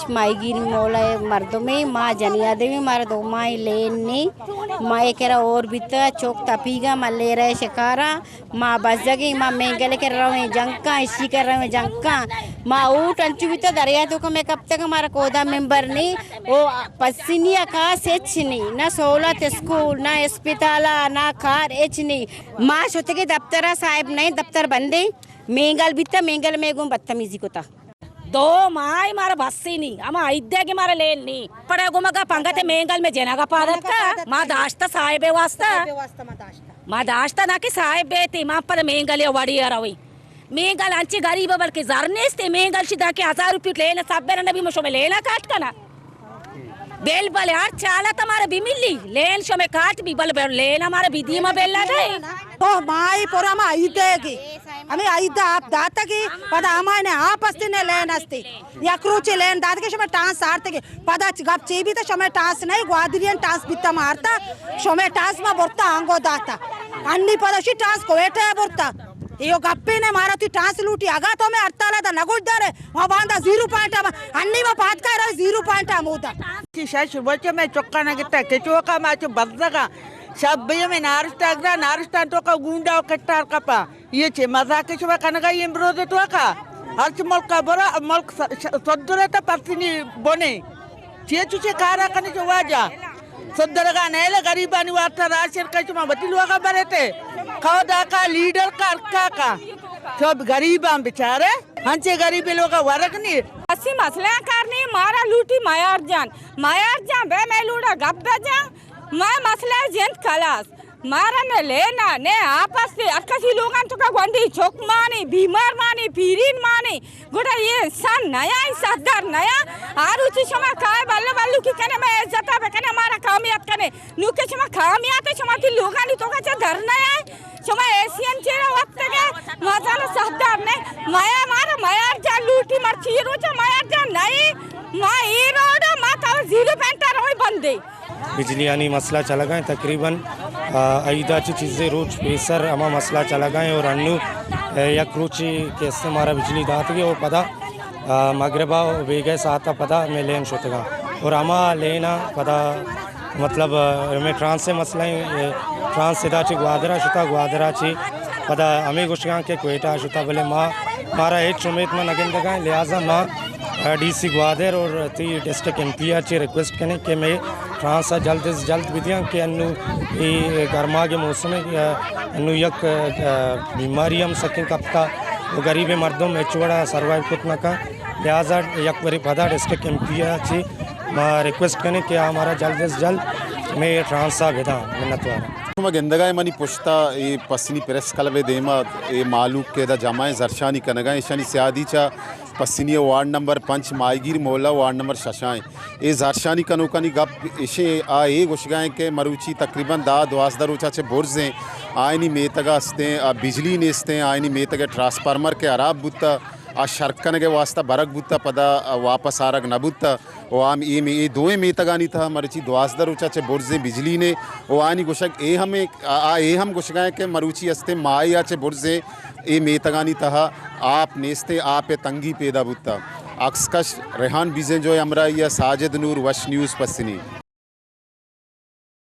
माईगिर मोला मर्दों में माँ जनिया देवी मारा दो माई लेनी माँ एक और बिता चौक तपीगा माँ ले रहे शिकारा माँ बस जगी माँ मेंगले कर रहे हैं जंका इसी कर रहे हैं जंका माँ ऊट अंचु बिता दरिया तो मैं कब तक हमारा कोदा मेंबर नहीं वो पसीनिया का सेच नहीं ना सहूलत स्कूल ना अस्पताला ना कार एच नहीं माँ सोते के दफ्तरा साहब नहीं दफ्तर बंदे मेंगल बिता मेंगल में गुम बदतमीजी को था दो माई मारा बस्सी नहीं हम इद्दे की मारा लेन नहीं पड़े गुमगा पंगते मेंगल में जेनागा पादत का माँ दाश्ता साहिबे वास्ता माँ दाश्ता ना कि साहिब बेती माँ पर मेंगल वड़ी रवि मेंगल अंची गरीब बल्कि जरनेस्ते मेंगल शिदा के 1000 रुपये लेना सब बेरा नबी मुशो में लेना काट का ना बेल बल यार चाला तुम्हारे भी मिली लेन शो में काट भी बल लेन हमारे विधि में बेल ना गए तो माई पोरा मा आइदेगी हमें आइदा आप दाता की पदा हमारे आप अस्ती ने लेन अस्ती या क्रूचे लेन दात के शमे टांस सारते के पदा गप चीबी तो शमे टांस नहीं ग्वादरियन टांस बित्ता मारता शमे टांस मा बोरता आंगो दाता अन्नी पदा शी टांस को वेटे बोरता यो गप्पी ने मारा थी टांस लूटी आगा तो मैं अड़ताला था नगुड़ दरे वहाँ बांधा 0 पॉइंट अन्नी में बात कर रहा 0 पॉइंट मुदा की शायद बच्चे में चौका ना कितना केचुआ माचो बदलगा सब भैया में नारिस्टा तो का गुंडा कट्टार कपा ये चे मजा के शुभ कनगा ये ब्रोदे तो का हर मुल्क का बड़ा मुल्क सद्दरे तो पत्नी बने चे चुचे कारा कने जो वाजा सद्दरगा नेले गरीबानी वार्ता राशन का चुमा बतिलवा का बरेते खौदा का लीडर का अर्का का सब गरीब हम बेचारे हंचे गरीब लोग का वर्क नहीं अस्सी मसला करनी मारा लूटी मायार जान बे मैं लूटा गप जा मैं मसला जेंट खलास मारा ने लेना ने आपस से अक्सी लोग तो का गोंडी चौक मानी बीमार मानी पीरीन मानी गोड़ा ये सन नया ही सरदार नया आरु ची शमा काय बल्लू की कने मैं इज्जत पे कने हमारा कामयाब कने नु के शमा कामयाब ते शमा की लोग आनी तो का चा धरना है शमा एशियन चेरा वक्त के मजा न सरदार ने माया जा लूटी मरची रोचा माया जा नहीं मा ई रोड मा का 0 पेंटा रोई बंदे बिजली यानी मसला चला गए तकरीबन आईदाची चीज़ें रोज बेसर अमा मसला चला गए और अन्नू यक रोची के हमारा बिजली दात गए और पता मगरबा बेगे साता पता में लेन शुतगा और अमा लेना पता मतलब में ट्रांस से मसला ट्रांस से दाची ग्वादरा ची पता हमें गुशगा के कोयटा शुता बोले मारा एक सुमेत में नगिंद गए लिहाजा माँ DC ग्वादर और ती डिस्ट्रिक्ट MP ची रिक्वेस्ट करें कि मैं ट्रांस जल्द से जल्द विधियाँ के अन्नू ये गर्मा के मौसम अन्नू यक बीमारी हम सकें कब का वो गरीब मर्दों में चुड़ा सर्वाइव कुतना का लिहाजा यक वरी पदा डिस्ट्रिक्ट MP ची मैं रिक्वेस्ट करें कि हमारा जल्द से जल्द मैं ट्रांस विधा मिन्नतवार ಗೆಂದಗಾಯ ಮನಿ ಪುಷ್ತ ಈ ಪಸ್ಸಿನಿ ಪ್ರೆಸ್ ಕಲವೆ ದೇಮ ಈ ಮಾಲೂಕ್ ಕೆದ ಜಮಾಯ ಜರ್ಶಾನಿ ಕನಗಾಯ ಶನಿ ಸ್ಯಾದೀಚಾ पस्सिनी वार्ड नंबर 5 माईगिर मोहल्ला वार्ड नंबर शशाएं ये जरशानी कनोकानी गप इशे आ ए गुशगाएं के मरुची तकरीबन 12 रोचा चे बुर्जें आयनी मेतगा हस्ते बिजली नेस्ते आयनी मेतगे ट्रांसफार्मर के अराब बुत्ता आ शर्कन के वास्ता बरक बुत्ता पदा वापस आरग न बुत्ता वो आम ये दोए मेतगानी था मरुची 12 रोचा चे बुर्जें बिजली ने वो आनी गुशक ए हमें हम गुशगाएं के मरुची हस्ते माई आचे बुर्जें ए मेतगानी तहा आप नेस्ते आप तंगी पैदा बुत्ता अक्सकश रेहान बीजें जो हमरा या साजिद नूर वश न्यूज़ पस्सिनी।